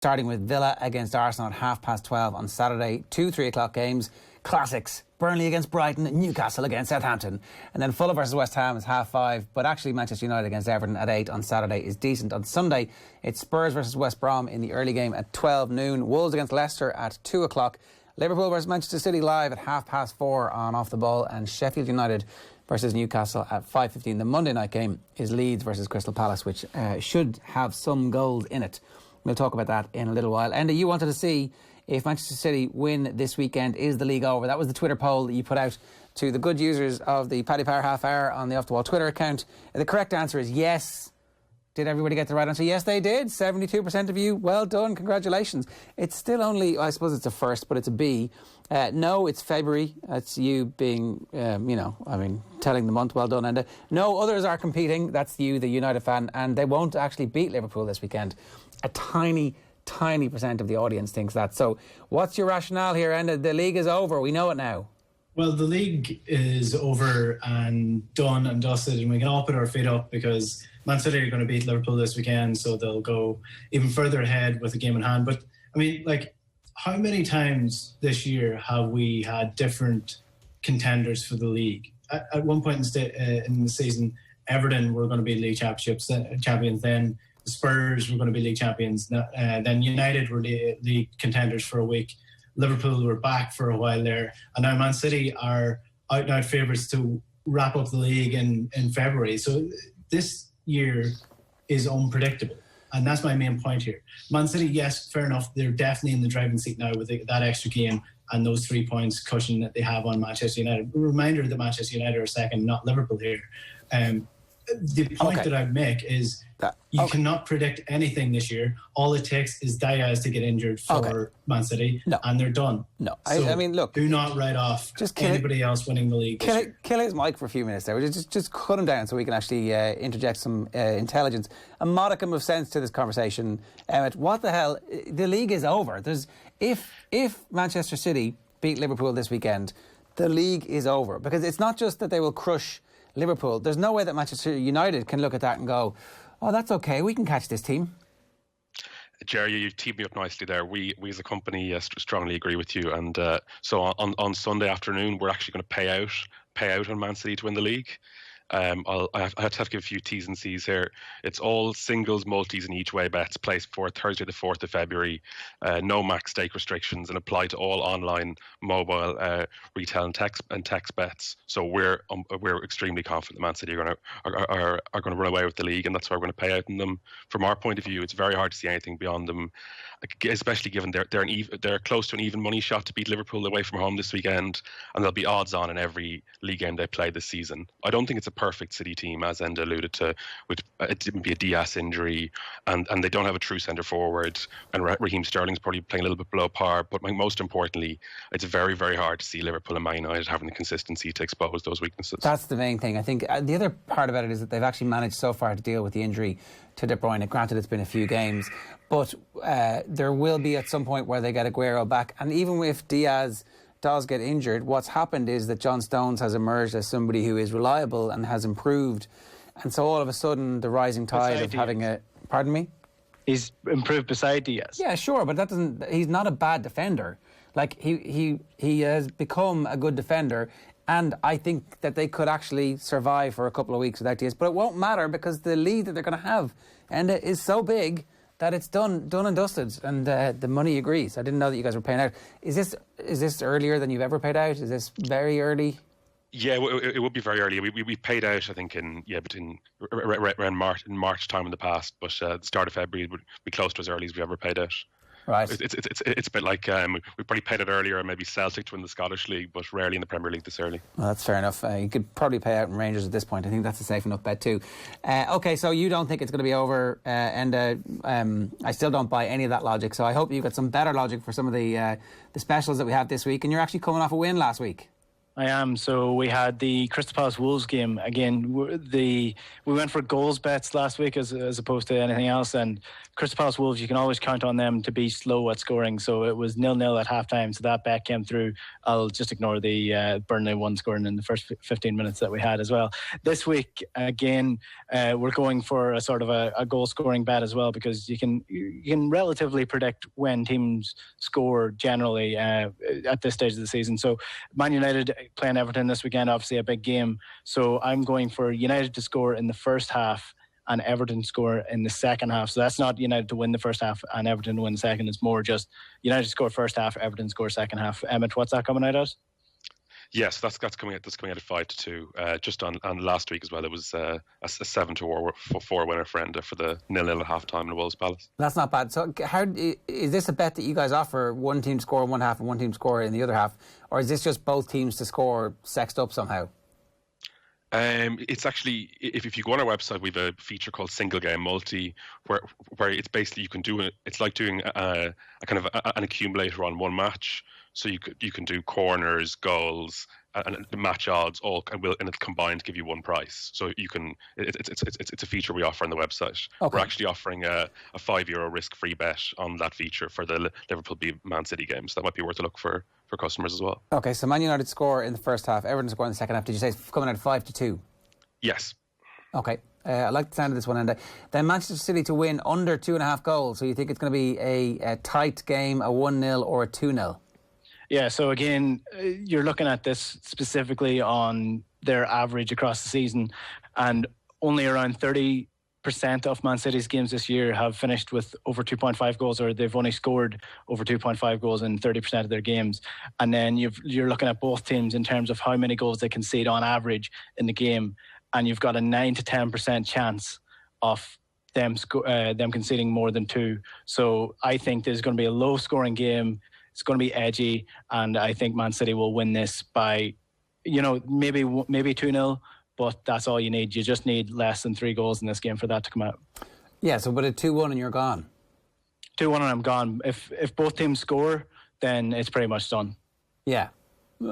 starting with Villa against Arsenal at 12:30 on Saturday. 2 3 o'clock games, classics. Burnley against Brighton, Newcastle against Southampton. And then Fulham versus West Ham is 5:30. But actually Manchester United against Everton at 8 on Saturday is decent. On Sunday, it's Spurs versus West Brom in the early game at 12 noon. Wolves against Leicester at 2 o'clock. Liverpool versus Manchester City live at 4:30 on Off the Ball. And Sheffield United versus Newcastle at 5:15. The Monday night game is Leeds versus Crystal Palace, which should have some goals in it. We'll talk about that in a little while. Enda, you wanted to see if Manchester City win this weekend, is the league over? That was the Twitter poll that you put out to the good users of the Paddy Power Half Hour on the Off the Wall Twitter account. The correct answer is yes. Did everybody get the right answer? Yes, they did. 72% of you. Well done. Congratulations. It's still only, I suppose it's a first, but it's a B. No, it's February. That's you being, telling the month. Well done, Enda. No, others are competing. That's you, the United fan, and they won't actually beat Liverpool this weekend. A tiny percent of the audience thinks that. So what's your rationale here, Enda? The league is over. We know it now. Well, the league is over and done and dusted, and we can all put our feet up because Man City are going to beat Liverpool this weekend, so they'll go even further ahead with the game in hand. But, I mean, how many times this year have we had different contenders for the league? At one point in the season, Everton were going to be league champions then. The Spurs were going to be league champions. Then United were league contenders for a week. Liverpool were back for a while there. And now Man City are out-and-out favourites to wrap up the league in February. So this year is unpredictable. And that's my main point here. Man City, yes, fair enough. They're definitely in the driving seat now with that extra game and those 3 points cushion that they have on Manchester United. A reminder that Manchester United are second, not Liverpool here. The point that I make is you cannot predict anything this year. All it takes is Diaz to get injured for Man City, and they're done. No, so I mean, look, do not write off anybody else winning the league. Kill his mic for a few minutes there. Just cut him down so we can actually interject some intelligence, a modicum of sense to this conversation. Emmet, what the hell? The league is over. If Manchester City beat Liverpool this weekend, the league is over, because it's not just that they will crush Liverpool. There's no way that Manchester United can look at that and go, oh, that's okay, we can catch this team. Jerry, you teed me up nicely there. We as a company strongly agree with you. And so on Sunday afternoon, we're actually going to pay out on Man City to win the league. I have to give a few T's and C's here. It's all singles, multis and each way bets placed for Thursday the 4th of February. No max stake restrictions and apply to all online, mobile, retail and text bets. So we're extremely confident that Man City are going to run away with the league, and that's why we're going to pay out on them. From our point of view, it's very hard to see anything beyond them, especially given they're close to an even money shot to beat Liverpool away from home this weekend, and there'll be odds on in every league game they play this season. I don't think it's a perfect City team, as Enda alluded to. It didn't be a Diaz injury, and they don't have a true centre forward, and Raheem Sterling's probably playing a little bit below par. But most importantly, it's very, very hard to see Liverpool and Man United having the consistency to expose those weaknesses. That's the main thing. I think the other part about it is that they've actually managed so far to deal with the injury to De Bruyne. Granted, it's been a few games, but there will be at some point where they get Aguero back. And even if Diaz does get injured, what's happened is that John Stones has emerged as somebody who is reliable and has improved. And so all of a sudden, the rising tide of having a... Pardon me? He's improved beside Diaz. Yeah, sure, but he's not a bad defender. Like, he has become a good defender, and I think that they could actually survive for a couple of weeks without Diaz. But it won't matter, because the lead that they're going to have is so big that it's done and dusted, and the money agrees. I didn't know that you guys were paying out. Is this earlier than you've ever paid out? Is this very early? Yeah, it would be very early. We paid out, I think, between around March time in the past, but the start of February would be close to as early as we ever paid out. Right. It's a bit like we probably paid it earlier, maybe Celtic to win the Scottish League, but rarely in the Premier League this early. Well, that's fair enough. You could probably pay out in Rangers at this point. I think that's a safe enough bet too. Okay, so you don't think it's going to be over, and I still don't buy any of that logic. So I hope you've got some better logic for some of the specials that we have this week, and you're actually coming off a win last week. I am. So we had the Crystal Palace Wolves game again. We went for goals bets last week as opposed to anything else. And Crystal Palace Wolves, you can always count on them to be slow at scoring. So it was 0-0 at halftime. So that bet came through. I'll just ignore the Burnley one scoring in the first 15 minutes that we had as well. This week again, we're going for a sort of a goal scoring bet as well, because you can relatively predict when teams score generally at this stage of the season. So Man United playing Everton this weekend, obviously a big game. So I'm going for United to score in the first half and Everton score in the second half. So that's not United to win the first half and Everton to win the second. It's more just United to score first half, Everton score second half. Emmet, what's that coming out as? Yes, that's coming out. That's coming out at 5-2. Just on last week as well, it was a 7-4 winner for Enda for the 0-0 at half time in the Wolves Palace. That's not bad. So, how is this a bet that you guys offer? One team score in one half and one team score in the other half, or is this just both teams to score sexed up somehow? It's actually, if you go on our website, we have a feature called Single Game Multi, where it's basically you can do it. It's like doing a kind of an accumulator on one match. So you can do corners, goals, and the match odds all, and it'll combine to give you one price. So you can. It's a feature we offer on the website. Okay. We're actually offering a €5 risk-free bet on that feature for the Liverpool v Man City games. That might be worth a look for customers as well. Okay, so Man United score in the first half, Everton score in the second half. Did you say it's coming at 5-2? Yes. Okay, I like the sound of this one. And then Manchester City to win under 2.5 goals. So you think it's going to be a tight game, a 1-0 or a 2-0? Yeah, so again, you're looking at this specifically on their average across the season, and only around 30% of Man City's games this year have finished with over 2.5 goals, or they've only scored over 2.5 goals in 30% of their games. And then you're looking at both teams in terms of how many goals they concede on average in the game, and you've got a 9 to 10% chance of them conceding more than 2. So I think there's going to be a low-scoring game. It's going to be edgy, and I think Man City will win this by, maybe 2-0, but that's all you need. You just need less than 3 goals in this game for that to come out. Yeah, so but a 2-1 and you're gone. 2-1 and I'm gone. If both teams score, then it's pretty much done. Yeah.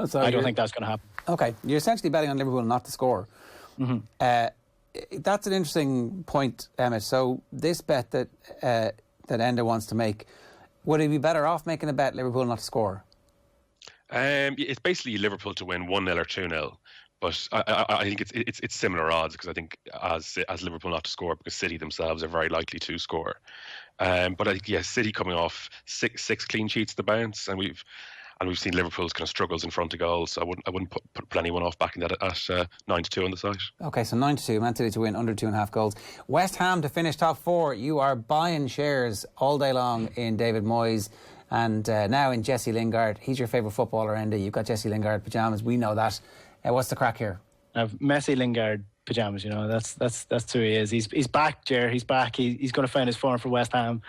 So I don't think that's going to happen. Okay, you're essentially betting on Liverpool not to score. Mm-hmm. That's an interesting point, Emmet. So this bet that Enda wants to make, would he be better off making a bet Liverpool not to score? It's basically Liverpool to win 1-0 or 2-0. But I think it's similar odds, because I think as Liverpool not to score, because City themselves are very likely to score. But I think City coming off six clean sheets to bounce, and we've seen Liverpool's kind of struggles in front of goals. So I wouldn't put anyone off backing that at 9-2 on the site. Okay, so 9-2, Man City to win under 2.5 goals. West Ham to finish top 4. You are buying shares all day long in David Moyes and now in Jesse Lingard. He's your favourite footballer, Enda. You've got Jesse Lingard pyjamas. We know that. What's the crack here? I've Messi Lingard pyjamas, that's who he is. He's back, Ger. He's back. He's going to find his form for West Ham.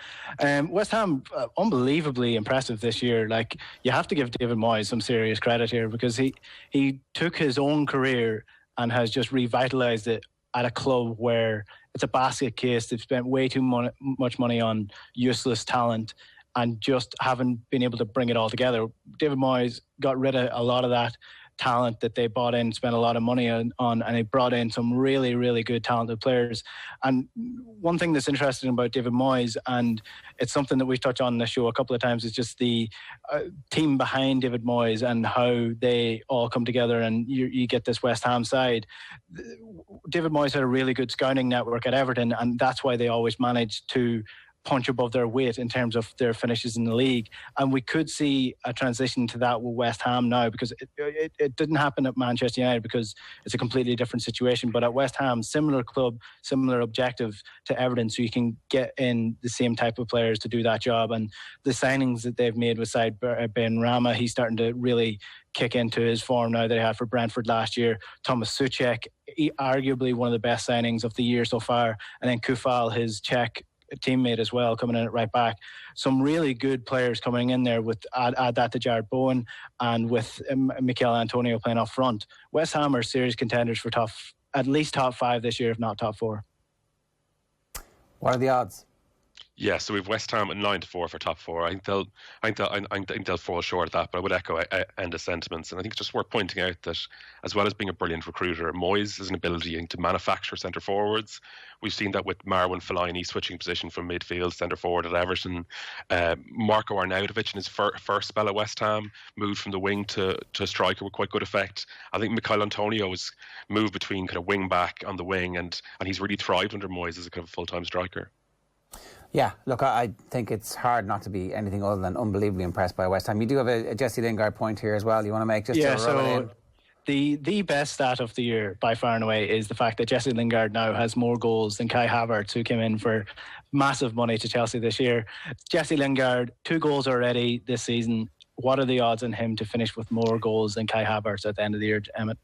West Ham, unbelievably impressive this year. Like, you have to give David Moyes some serious credit here, because he took his own career and has just revitalised it at a club where it's a basket case. They've spent way too much money on useless talent and just haven't been able to bring it all together. David Moyes got rid of a lot of that talent that they bought in, spent a lot of money on, and they brought in some really, really good talented players. And one thing that's interesting about David Moyes, and it's something that we've touched on in the show a couple of times, is just the team behind David Moyes and how they all come together, and you get this West Ham side. David Moyes had a really good scouting network at Everton, and that's why they always managed to punch above their weight in terms of their finishes in the league. And we could see a transition to that with West Ham now, because it didn't happen at Manchester United because it's a completely different situation. But at West Ham, similar club, similar objective to Everton, so you can get in the same type of players to do that job. And the signings that they've made with side Ben Rama, he's starting to really kick into his form now that he had for Brentford last year. Thomas Souček, arguably one of the best signings of the year so far. And then Kufal, his Czech teammate as well, coming in at right back. Some really good players coming in there, with add that to Jared Bowen, and with Mikel Antonio playing up front. West Ham are serious contenders for at least top 5 this year, if not top 4. What are the odds? Yeah, so we've West Ham at 9-4 for top four. I think they'll fall short of that, but I would echo Enda's sentiments. And I think it's just worth pointing out that, as well as being a brilliant recruiter, Moyes has an ability to manufacture centre forwards. We've seen that with Marwan Fellaini switching position from midfield centre forward at Everton. Marko Arnautovic in his first spell at West Ham moved from the wing to striker with quite good effect. I think Michail Antonio has moved between kind of wing back on the wing, and he's really thrived under Moyes as a kind of full-time striker. Yeah, look, I think it's hard not to be anything other than unbelievably impressed by West Ham. You do have a Jesse Lingard point here as well. You want to make just to rub it in? The best stat of the year by far and away is the fact that Jesse Lingard now has more goals than Kai Havertz, who came in for massive money to Chelsea this year. Jesse Lingard, 2 goals already this season. What are the odds on him to finish with more goals than Kai Havertz at the end of the year, Emmet?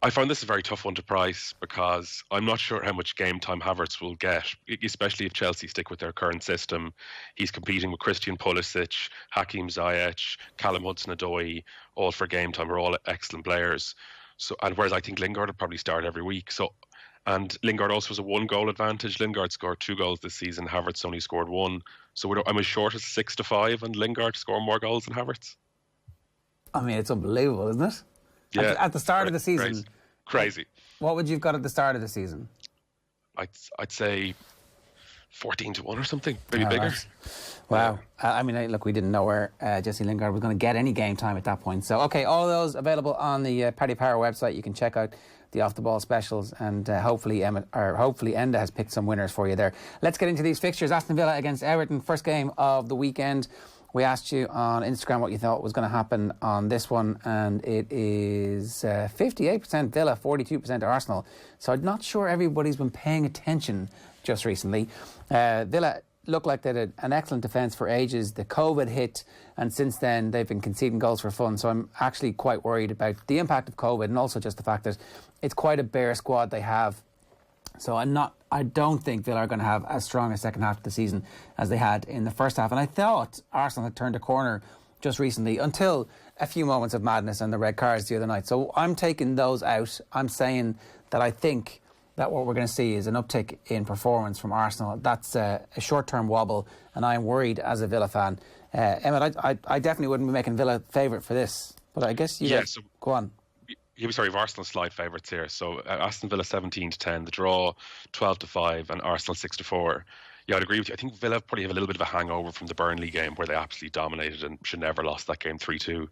I found this a very tough one to price because I'm not sure how much game time Havertz will get, especially if Chelsea stick with their current system. He's competing with Christian Pulisic, Hakim Ziyech, Callum Hudson-Odoi, all for game time. Are all excellent players. So, and whereas I think Lingard will probably start every week. So, and Lingard also has a 1-goal advantage. Lingard scored 2 goals this season. Havertz only scored 1. So I'm as short as 6-5, and Lingard to score more goals than Havertz. I mean, it's unbelievable, isn't it? Yeah, at the start of the season. Crazy. What would you've got at the start of the season? I'd say 14-1 or something, maybe bigger. Right. Wow. I mean, look, we didn't know where Jesse Lingard was going to get any game time at that point. So, okay, all those available on the Paddy Power website. You can check out the off-the-ball specials, and hopefully Enda has picked some winners for you there. Let's get into these fixtures. Aston Villa against Everton, first game of the weekend. We asked you on Instagram what you thought was going to happen on this one, and it is 58% Villa, 42% Arsenal. So I'm not sure everybody's been paying attention just recently. Villa looked like they had an excellent defence for ages. The COVID hit, and since then they've been conceding goals for fun. So I'm actually quite worried about the impact of COVID, and also just the fact that it's quite a bare squad they have. So I don't think Villa are going to have as strong a second half of the season as they had in the first half. And I thought Arsenal had turned a corner just recently until a few moments of madness and the red cards the other night. So I'm taking those out. I'm saying that I think that what we're going to see is an uptick in performance from Arsenal. That's a short-term wobble, and I'm worried as a Villa fan. Emmet, I definitely wouldn't be making Villa favourite for this, but I guess you go on. Sorry, Arsenal slide favourites here. So Aston Villa 17-10, the draw 12-5, and Arsenal 6-4. Yeah, I'd agree with you. I think Villa probably have a little bit of a hangover from the Burnley game where they absolutely dominated and should never lost that game 3-2.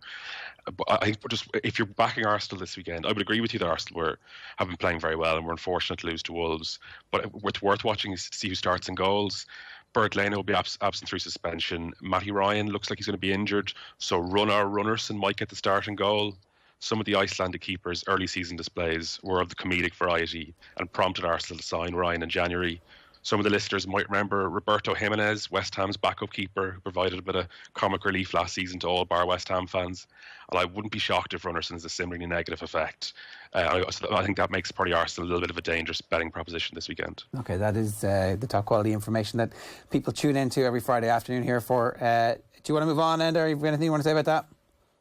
But I think just if you're backing Arsenal this weekend, I would agree with you that Arsenal have been playing very well and were unfortunate to lose to Wolves. But it's worth watching to see who starts in goals. Bernd Leno will be absent through suspension. Matty Ryan looks like he's going to be injured. So Runarson might get the start in goal. Some of the Icelandic keepers' early season displays were of the comedic variety and prompted Arsenal to sign Ryan in January. Some of the listeners might remember Roberto Jimenez, West Ham's backup keeper, who provided a bit of comic relief last season to all bar West Ham fans. And I wouldn't be shocked if Runarson has a similarly negative effect. I think that makes probably Arsenal a little bit of a dangerous betting proposition this weekend. Okay, that is the top quality information that people tune into every Friday afternoon here for. Do you want to move on, Enda? Have you anything you want to say about that?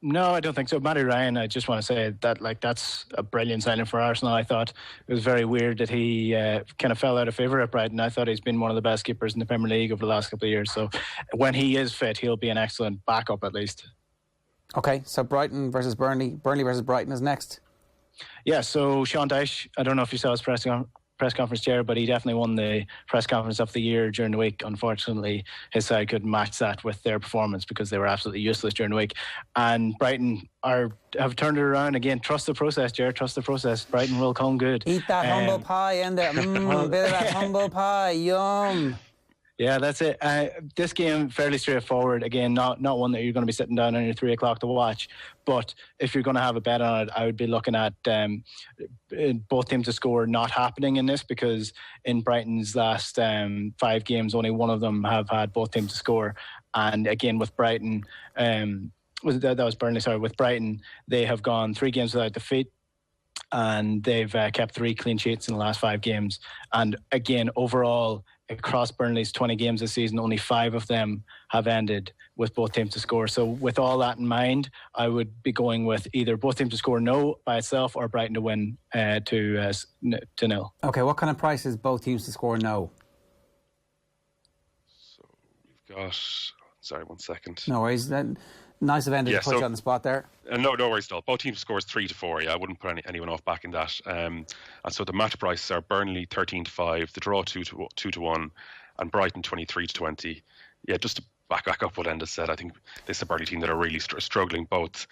No, I don't think so. Matty Ryan, I just want to say that that's a brilliant signing for Arsenal. I thought it was very weird that he kind of fell out of favour at Brighton. I thought he's been one of the best keepers in the Premier League over the last couple of years. So when he is fit, he'll be an excellent backup at least. Okay, so Brighton versus Burnley. Burnley versus Brighton is next. Yeah, so Sean Dyche, I don't know if you saw his press conference chair, but he definitely won the press conference of the year during the week. Unfortunately, his side couldn't match that with their performance because they were absolutely useless during the week. And Brighton have turned it around again. Trust the process, Jared. Trust the process. Brighton will come good. Eat that humble pie, and a bit of that humble pie. Yum. Yeah, that's it. This game, fairly straightforward. Again, not one that you're going to be sitting down on your 3 o'clock to watch. But if you're going to have a bet on it, I would be looking at both teams to score not happening in this, because in Brighton's last 5 games, only one of them have had both teams to score. And again, with Brighton, that was Burnley, sorry. With Brighton, they have gone 3 games without defeat, and they've kept 3 clean sheets in the last 5 games. And again, overall, across Burnley's 20 games this season, only 5 of them have ended with both teams to score. So with all that in mind, I would be going with either both teams to score no by itself or Brighton to win to nil. Okay, what kind of price is both teams to score no? So got. Sorry, 1 second. No worries. Nice of Enda to put you on the spot there. No worries at all. Both teams scores 3-4. Yeah, I wouldn't put anyone off backing that. And so the match prices are Burnley 13-5, the draw 2-1, and Brighton 23-20. Yeah, just to back up what Enda said, I think this is a Burnley team that are really struggling both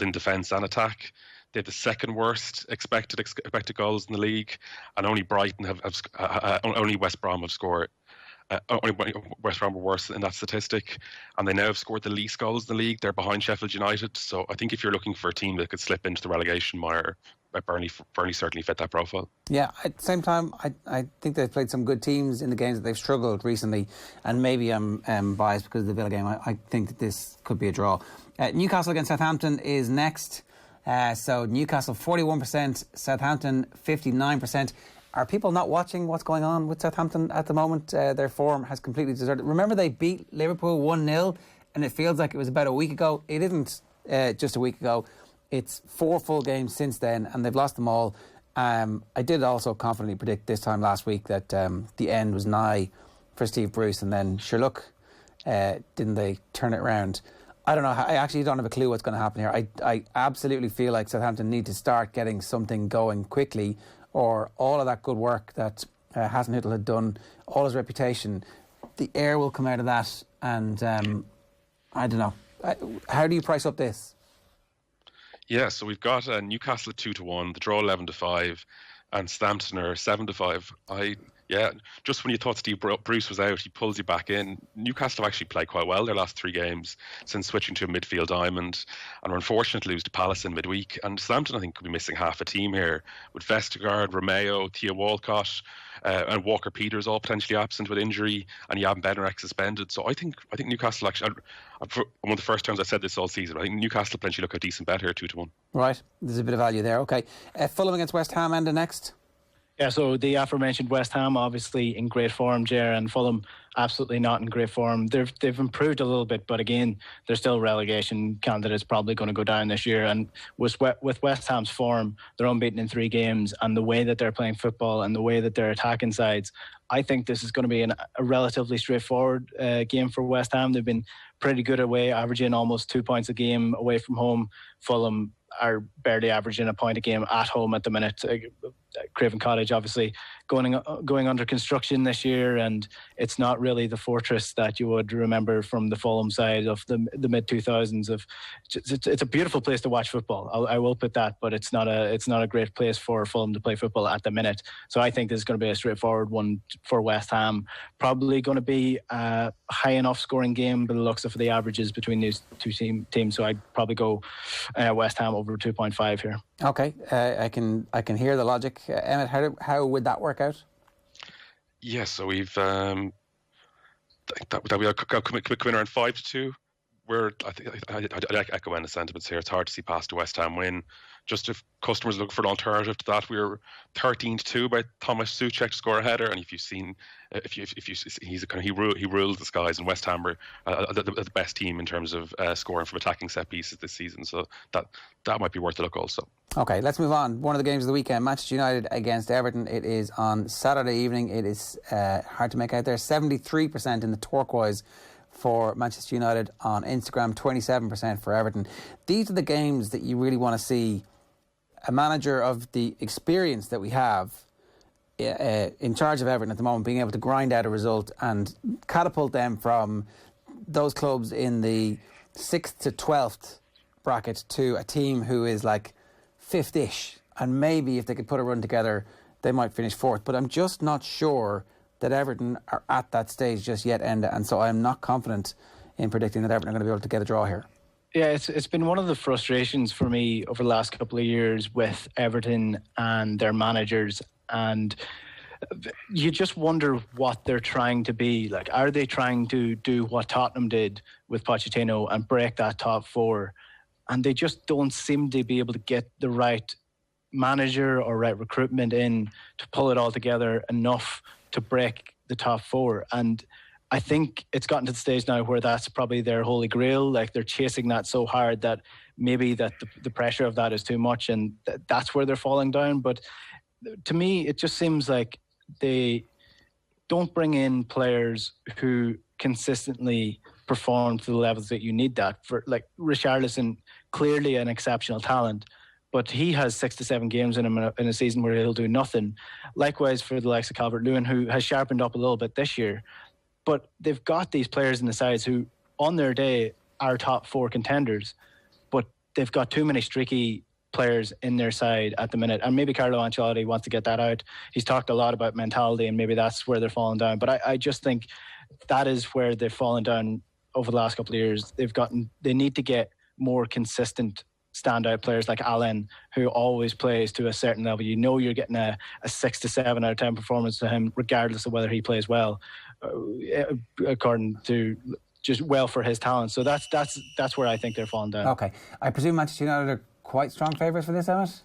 in defence and attack. They have the second worst expected goals in the league, and only Brighton only West Brom have scored. Only West Brom were worse in that statistic, and they now have scored the least goals in the league. They're behind Sheffield United, so I think if you're looking for a team that could slip into the relegation mire, Burnley certainly fit that profile. Yeah, at the same time, I think they've played some good teams in the games that they've struggled recently, and maybe I'm biased because of the Villa game. I think that this could be a draw. Newcastle against Southampton is next. So Newcastle 41%, Southampton 59%. Are people not watching what's going on with Southampton at the moment? Their form has completely deserted. Remember they beat Liverpool 1-0 and it feels like it was about a week ago. It isn't just a week ago. It's 4 full games since then and they've lost them all. I did also confidently predict this time last week that the end was nigh for Steve Bruce, and then sure look, didn't they turn it around? I don't know. I actually don't have a clue what's going to happen here. I absolutely feel like Southampton need to start getting something going quickly, or all of that good work that Hasenhüttl had done, all his reputation, the air will come out of that. And I don't know. How do you price up this? Yeah, so we've got Newcastle at 2-1, the draw 11-5, and Southampton are 7-5. Just when you thought Steve Bruce was out, he pulls you back in. Newcastle have actually played quite well their last 3 games since switching to a midfield diamond, and are unfortunate to lose to Palace in midweek. And Southampton, I think, could be missing half a team here, with Vestergaard, Romeo, Theo Walcott, and Walker Peters all potentially absent with injury, and Jan Bednarek suspended. So I think Newcastle actually, one of the first times I said this all season, I think Newcastle potentially look a decent bet here, 2-1. Right, there's a bit of value there. Okay, Fulham against West Ham, Enda next. Yeah, so the aforementioned West Ham obviously in great form, Ger, and Fulham absolutely not in great form. They've improved a little bit, but again, they're still relegation candidates, probably going to go down this year. And with West Ham's form, they're unbeaten in 3 games, and the way that they're playing football and the way that they're attacking sides, I think this is going to be a relatively straightforward game for West Ham. They've been pretty good away, averaging almost 2 points a game away from home. Fulham are barely averaging a point a game at home at the minute. Craven Cottage obviously going under construction this year, and it's not really the fortress that you would remember from the Fulham side of the mid 2000s. It's a beautiful place to watch football. I will put that, but it's not a great place for Fulham to play football at the minute. So I think this is going to be a straightforward one for West Ham. Probably going to be a high enough scoring game by the looks of the averages between these two teams. So I'd probably go West Ham over 2.5 here. Okay, I can hear the logic. Emmet, how would that work out? Yeah, so we've that we'll come in around 5-2. I'd echo Enda's sentiments here. It's hard to see past a West Ham win. Just if customers look for an alternative to that, we were 13-2 by Thomas Souček to score a header, and he ruled the skies, and West Ham are the best team in terms of scoring from attacking set pieces this season. So that might be worth a look also. Okay, let's move on. One of the games of the weekend, Manchester United against Everton. It is on Saturday evening. It is hard to make out there. 73% in the turquoise for Manchester United on Instagram, 27% for Everton. These are the games that you really want to see a manager of the experience that we have in charge of Everton at the moment being able to grind out a result and catapult them from those clubs in the 6th to 12th bracket to a team who is like 5th-ish, and maybe if they could put a run together they might finish 4th. But I'm just not sure that Everton are at that stage just yet, Enda, and so I'm not confident in predicting that Everton are going to be able to get a draw here. Yeah, it's been one of the frustrations for me over the last couple of years with Everton and their managers, and you just wonder what they're trying to be. Like, are they trying to do what Tottenham did with Pochettino and break that top 4? And they just don't seem to be able to get the right manager or right recruitment in to pull it all together enough to break the top 4. And I think it's gotten to the stage now where that's probably their holy grail. Like, they're chasing that so hard that maybe that the pressure of that is too much, and that's where they're falling down. But to me, it just seems like they don't bring in players who consistently perform to the levels that you need that for. Like Richarlison, clearly an exceptional talent, but he has 6 to 7 games in him in a season where he'll do nothing. Likewise for the likes of Calvert-Lewin, who has sharpened up a little bit this year. But they've got these players in the sides who, on their day, are top 4 contenders, but they've got too many streaky players in their side at the minute. And maybe Carlo Ancelotti wants to get that out. He's talked a lot about mentality, and maybe that's where they're falling down. But I just think that is where they've fallen down over the last couple of years. They need to get more consistent standout players like Allen, who always plays to a certain level. You know you're getting a 6 to 7 out of 10 performance to him, regardless of whether he plays well, according to just well for his talent. So that's where I think they're falling down. Okay. I presume Manchester United are quite strong favourites for this, Emmet?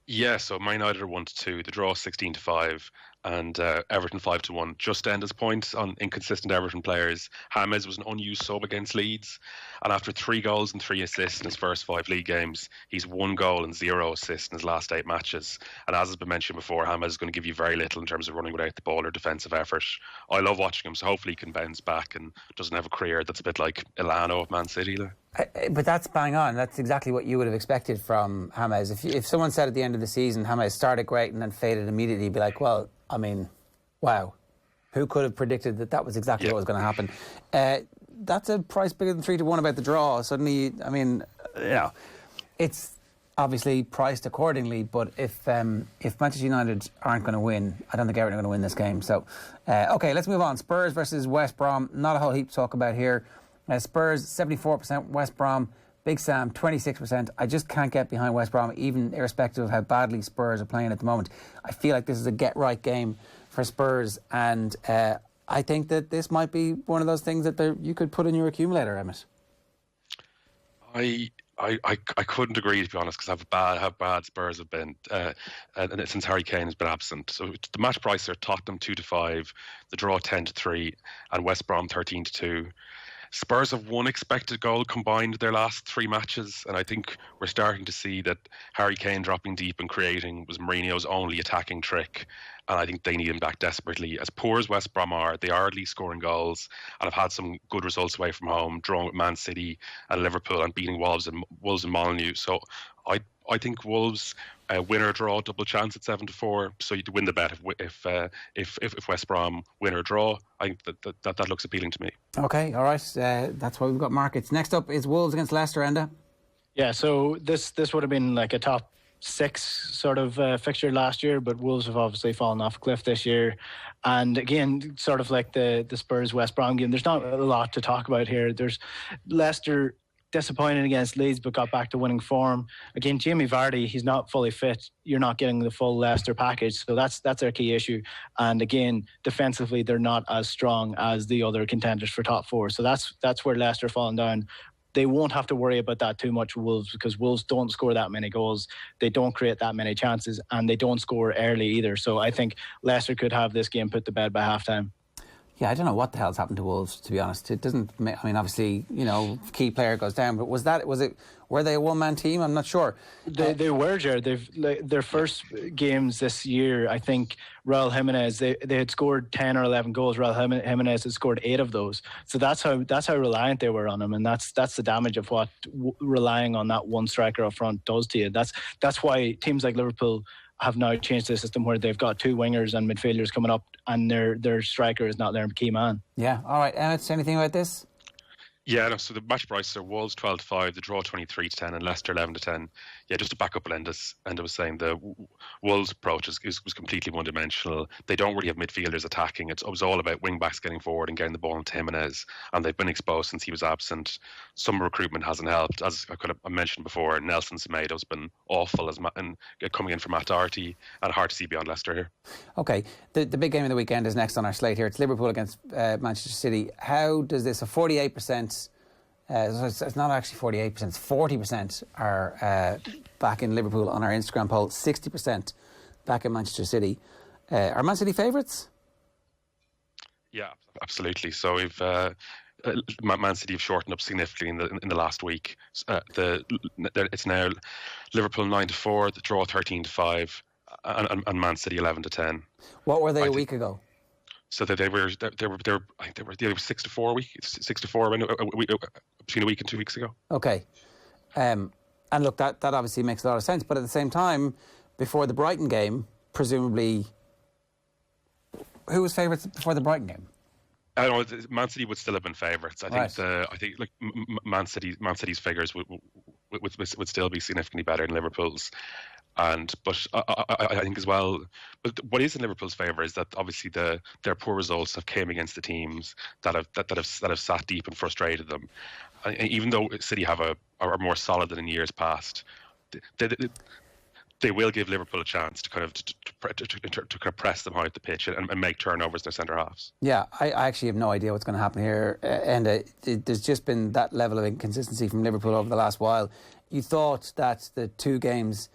Yeah, so Man United are 1-2. The draw 16-5, and Everton 5-1. Just Enda's point on inconsistent Everton players. James was an unused sub against Leeds, and after 3 goals and 3 assists in his first 5 league games, he's 1 goal and 0 assists in his last 8 matches. And as has been mentioned before, James is going to give you very little in terms of running without the ball or defensive effort. I love watching him, so hopefully he can bounce back and doesn't have a career that's a bit like Ilano of Man City. But that's bang on. That's exactly what you would have expected from James. If someone said at the end of the season James started great and then faded immediately, you'd be like, well, I mean, wow. Who could have predicted that was exactly what was going to happen? That's a price bigger than 3-1 about the draw. Suddenly, I mean, it's obviously priced accordingly, but if Manchester United aren't going to win, I don't think Everton are going to win this game. So, okay, let's move on. Spurs versus West Brom. Not a whole heap to talk about here. Spurs, 74%. West Brom, Big Sam, 26%. I just can't get behind West Brom, even irrespective of how badly Spurs are playing at the moment. I feel like this is a get-right game for Spurs, and I think that this might be one of those things that you could put in your accumulator, Emmet. I couldn't agree, to be honest, because how bad Spurs have been and since Harry Kane has been absent. So the match price are Tottenham 2-5, the draw 10-3, and West Brom 13-2. Spurs have 1 expected goal combined their last 3 matches, and I think we're starting to see that Harry Kane dropping deep and creating was Mourinho's only attacking trick, and I think they need him back desperately. As poor as West Brom are, they are at least scoring goals and have had some good results away from home, drawing with Man City and Liverpool and beating Wolves and Molineux. So I think Wolves win or draw, double chance at 7-4. So you'd win the bet if West Brom win or draw. I think that looks appealing to me. Okay, all right. That's why we've got markets. Next up is Wolves against Leicester, Enda. Yeah, so this would have been like a top 6 sort of fixture last year, but Wolves have obviously fallen off a cliff this year. And again, sort of like the Spurs West Brom game, there's not a lot to talk about here. There's Leicester disappointed against Leeds but got back to winning form. Again, Jamie Vardy, he's not fully fit. You're not getting the full Leicester package, so that's their key issue. And again, defensively, they're not as strong as the other contenders for top 4. So that's where Leicester are falling down. They won't have to worry about that too much with Wolves, because Wolves don't score that many goals, they don't create that many chances, and they don't score early either. So I think Leicester could have this game put to bed by half-time. Yeah, I don't know what the hell's happened to Wolves, to be honest. It doesn't, I mean, obviously, key player goes down, but were they a one-man team? I'm not sure. They were, Jared. Their first games this year, I think Raul Jimenez, they had scored 10 or 11 goals. Raul Jimenez had scored 8 of those. So that's how reliant they were on him, and that's the damage of what relying on that one striker up front does to you. That's why teams like Liverpool have now changed the system where they've got 2 wingers and midfielders coming up, and their striker is not their key man. Yeah, all right. Emmet, say anything about this? Yeah, no, so the match prices are Wolves 12-5, the draw 23-10, and Leicester 11-10. Yeah, just to back up what Enda was saying, the Wolves' approach was completely one-dimensional. They don't really have midfielders attacking. It was all about wing-backs getting forward and getting the ball into Jimenez, and they've been exposed since he was absent. Some recruitment hasn't helped. As I mentioned before, Nelson Semedo's been awful coming in for Matt Doherty, and hard to see beyond Leicester here. Okay, the big game of the weekend is next on our slate here. It's Liverpool against Manchester City. How does this, 48%, it's not actually 48%, it's 40% are back in Liverpool on our Instagram poll, 60% back in Manchester City. Are Man City favourites? Yeah, absolutely. So we've Man City have shortened up significantly in the last week. It's now Liverpool 9-4, the draw 13-5, and Man City 11-10. What were they a week ago? So that they were I think they were 6-4 between a week and 2 weeks ago. Okay, and look, that obviously makes a lot of sense. But at the same time, before the Brighton game, presumably, who was favourites before the Brighton game? I don't know. Man City would still have been favourites. I think like Man City's figures would still be significantly better than Liverpool's. But I think as well, but what is in Liverpool's favour is that obviously their poor results have came against the teams that have sat deep and frustrated them. And even though City are more solid than in years past, they will give Liverpool a chance to kind of press them high at the pitch and make turnovers in their centre halves. Yeah, I actually have no idea what's going to happen here, and there's just been that level of inconsistency from Liverpool over the last while. You thought that the two games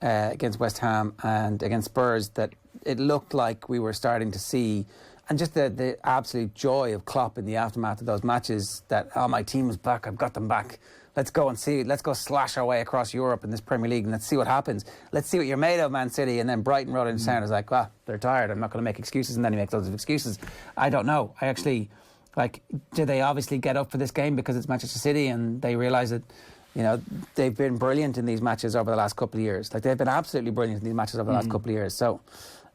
against West Ham and against Spurs, that it looked like we were starting to see, and just the absolute joy of Klopp in the aftermath of those matches, that, oh, my team is back, I've got them back. Let's go and see. Let's go slash our way across Europe in this Premier League and let's see what happens. Let's see what you're made of, Man City. And then Brighton rolled into town. It's like, well, they're tired. I'm not going to make excuses. And then he makes loads of excuses. I don't know. I actually, do they obviously get up for this game because it's Manchester City and they realise that, they've been brilliant in these matches over the last couple of years. Like, they've been absolutely brilliant in these matches over the last couple of years. So,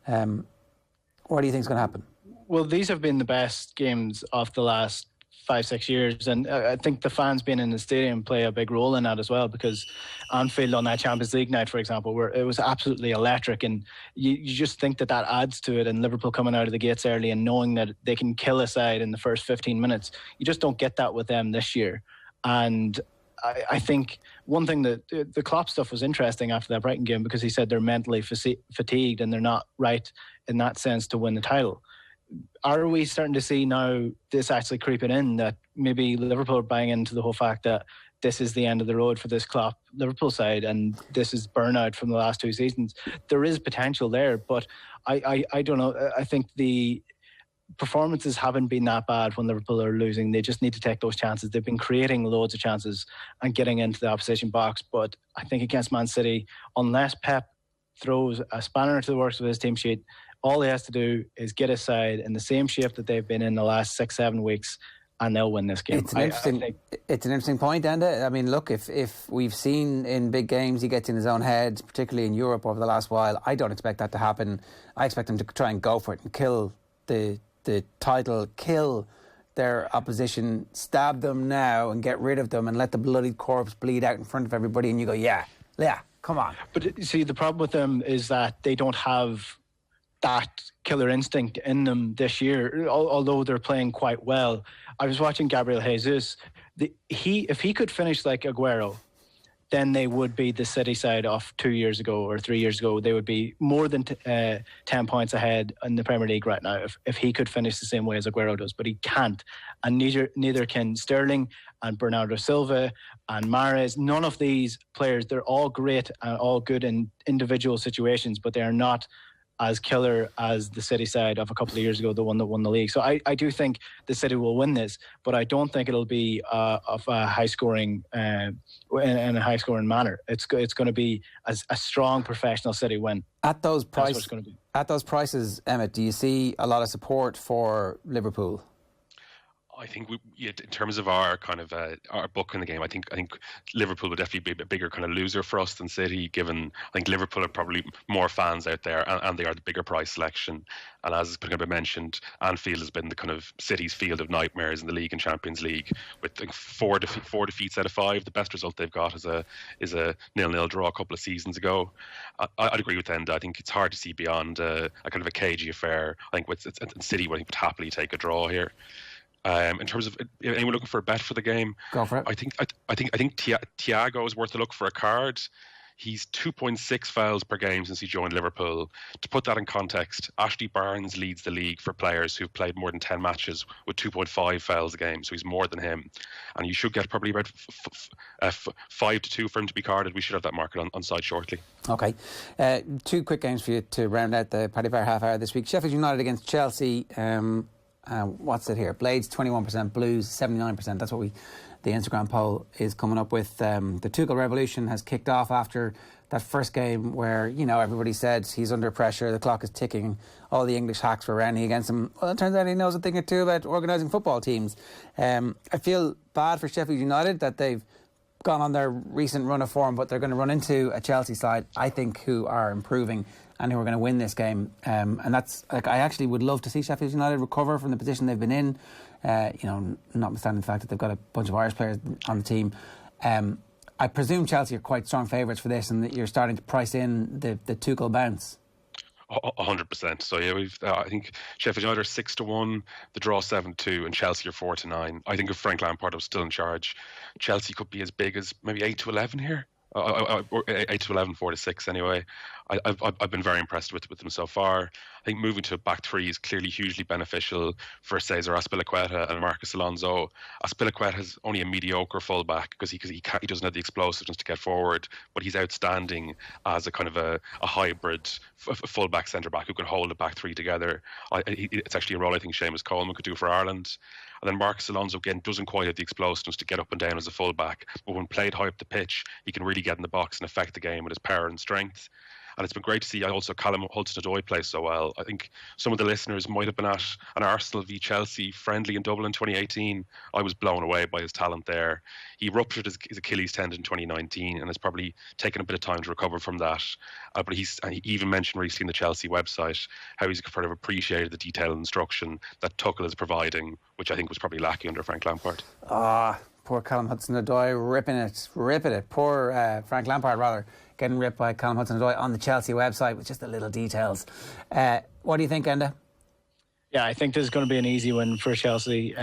what do you think is going to happen? Well, these have been the best games of the last 5-6 years, and I think the fans being in the stadium play a big role in that as well, because Anfield on that Champions League night, for example, where it was absolutely electric, and you just think that adds to it. And Liverpool coming out of the gates early and knowing that they can kill a side in the first 15 minutes, you just don't get that with them this year. And I think one thing that the Klopp stuff was interesting after that Brighton game, because he said they're mentally fatigued and they're not right in that sense to win the title. Are we starting to see now this actually creeping in, that maybe Liverpool are buying into the whole fact that this is the end of the road for this Klopp Liverpool side and this is burnout from the last 2 seasons? There is potential there, but I don't know. I think the performances haven't been that bad when Liverpool are losing. They just need to take those chances. They've been creating loads of chances and getting into the opposition box. But I think against Man City, unless Pep throws a spanner into the works with his team sheet, all he has to do is get his side in the same shape that they've been in the last 6-7 weeks, and they'll win this game. It's an interesting point, Enda. I mean, look, if we've seen in big games he gets in his own head, particularly in Europe over the last while, I don't expect that to happen. I expect him to try and go for it and kill the title, kill their opposition, stab them now and get rid of them and let the bloody corpse bleed out in front of everybody, and you go, yeah, come on. But see, the problem with them is that they don't have that killer instinct in them this year, although they're playing quite well. I was watching Gabriel Jesus. If he could finish like Aguero, then they would be the City side of 2 years ago or 3 years ago. They would be more than 10 points ahead in the Premier League right now if he could finish the same way as Aguero does. But he can't. And neither can Sterling and Bernardo Silva and Mahrez. None of these players, they're all great and all good in individual situations, but they are not as killer as the City side of a couple of years ago, the one that won the league. So I do think the City will win this, but I don't think it'll be of a high scoring in a high scoring manner. It's going to be a strong professional City win. At those prices, that's what it's going to be. At those prices, Emmet, do you see a lot of support for Liverpool? I think in terms of our kind of our book in the game, I think Liverpool would definitely be a bigger kind of loser for us than City. Given I think Liverpool are probably more fans out there, and they are the bigger price selection. And as has been mentioned, Anfield has been the kind of City's field of nightmares in the league and Champions League, with like four defeats out of 5. The best result they've got is a 0-0 draw a couple of seasons ago. I'd agree with Enda. I think it's hard to see beyond a kind of a cagey affair. I think City would happily take a draw here. In terms of anyone looking for a bet for the game, go for it. I think Thiago is worth a look for a card. He's 2.6 fouls per game since he joined Liverpool. To put that in context, Ashley Barnes leads the league for players who've played more than 10 matches with 2.5 fouls a game, so he's more than him. And you should get probably about 5-2 for him to be carded. We should have that market on site shortly. Okay. 2 quick games for you to round out the Paddy Power half hour this week. Sheffield United against Chelsea. What's it here? Blades 21%, Blues 79%. That's what the Instagram poll is coming up with. The Tuchel revolution has kicked off after that first game where, everybody said he's under pressure, the clock is ticking, all the English hacks were raining against him. Well, it turns out he knows a thing or two about organising football teams. I feel bad for Sheffield United that they've gone on their recent run of form, but they're going to run into a Chelsea side, I think, who are improving and who are going to win this game. And that's, I actually would love to see Sheffield United recover from the position they've been in, notwithstanding the fact that they've got a bunch of Irish players on the team. I presume Chelsea are quite strong favourites for this, and that you're starting to price in the Tuchel bounce. 100%. So yeah, I think Sheffield United are 6-1, the draw 7-2, and Chelsea are 4-9. I think if Frank Lampard was still in charge, Chelsea could be as big as maybe 8-11 here. 8-11, 4-6 anyway. I've been very impressed with them so far. I think moving to a back three is clearly hugely beneficial for Cesar Azpilicueta and Marcus Alonso. Azpilicueta has only a mediocre fullback because he doesn't have the explosiveness to get forward, but he's outstanding as a kind of a hybrid fullback centre back who can hold a back three together. It's actually a role I think Seamus Coleman could do for Ireland. And then Marcus Alonso, again, doesn't quite have the explosiveness to get up and down as a fullback, but when played high up the pitch, he can really get in the box and affect the game with his power and strength. And it's been great to see also Callum Hudson-Odoi play so well. I think some of the listeners might have been at an Arsenal v Chelsea friendly in Dublin in 2018. I was blown away by his talent there. He ruptured his Achilles tendon in 2019 and has probably taken a bit of time to recover from that. But he even mentioned recently in the Chelsea website how he's kind of appreciated the detailed instruction that Tuchel is providing, which I think was probably lacking under Frank Lampard. Poor Callum Hudson-Odoi ripping it. Poor Frank Lampard, rather, getting ripped by Callum Hudson-Odoi on the Chelsea website with just the little details. What do you think, Enda? Yeah, I think this is going to be an easy win for Chelsea.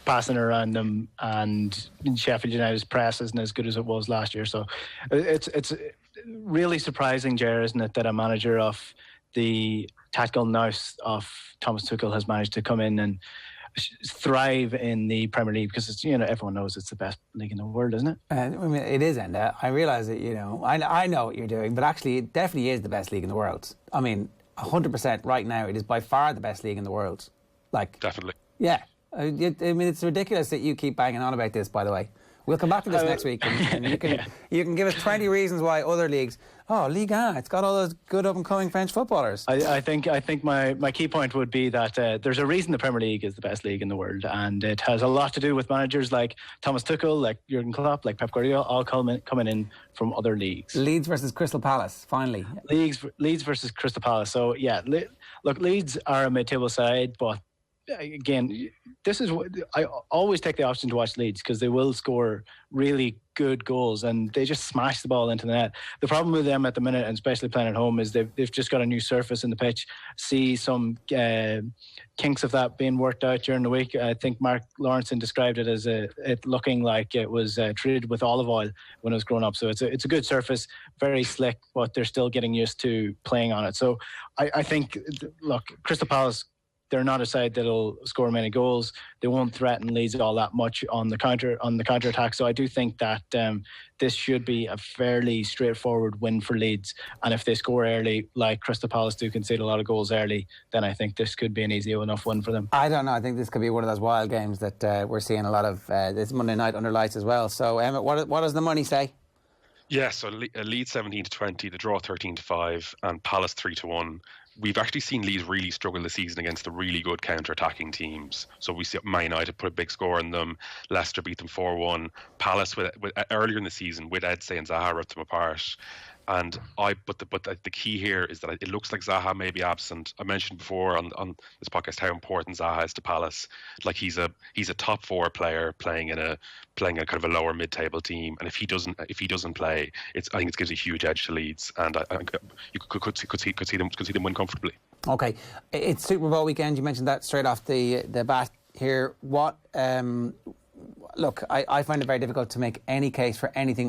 Passing around them, and Sheffield United's press isn't as good as it was last year. So it's really surprising, Ger, isn't it, that a manager of the tactical nous of Thomas Tuchel has managed to come in and thrive in the Premier League, because it's, everyone knows it's the best league in the world, isn't it? It is, Enda. I realise that, I know what you're doing, but actually it definitely is the best league in the world. 100% right now, it is by far the best league in the world. Definitely. Yeah. It's ridiculous that you keep banging on about this, by the way. We'll come back to this next week, and you can give us 20 reasons why other leagues. Ligue 1, it's got all those good up-and-coming French footballers. I think my key point would be that there's a reason the Premier League is the best league in the world, and it has a lot to do with managers like Thomas Tuchel, like Jurgen Klopp, like Pep Guardiola, all coming in from other leagues. Leeds versus Crystal Palace, finally. Leeds versus Crystal Palace. So, yeah, look, Leeds are a mid-table side, but again, this is what I always take the option to watch Leeds, because they will score really good goals and they just smash the ball into the net. The problem with them at the minute, and especially playing at home, is they've just got a new surface in the pitch. See some kinks of that being worked out during the week. I think Mark Lawrenson described it as it looking like it was treated with olive oil when it was growing up. So it's a good surface, very slick, but they're still getting used to playing on it. So I think, look, Crystal Palace, they're not a side that'll score many goals. They won't threaten Leeds all that much on the counter attack. So I do think that this should be a fairly straightforward win for Leeds. And if they score early, like Crystal Palace do concede a lot of goals early, then I think this could be an easy enough win for them. I don't know. I think this could be one of those wild games that we're seeing a lot of this Monday night under lights as well. So Emmet, what does the money say? Yeah, so Leeds 17-20, the draw 13-5, and Palace 3-1. We've actually seen Leeds really struggle this season against the really good counter-attacking teams. So we see Man United put a big score on them. Leicester beat them 4-1. Palace, with earlier in the season, with Edsay and Zaha, ripped them apart. And the key here is that it looks like Zaha may be absent. I mentioned before on this podcast how important Zaha is to Palace. Like he's a top four player playing a kind of a lower mid-table team, and if he doesn't play, I think it gives a huge edge to Leeds, and I think you could see them win comfortably. Okay, it's Super Bowl weekend. You mentioned that straight off the bat here. What? Look, I find it very difficult to make any case for anything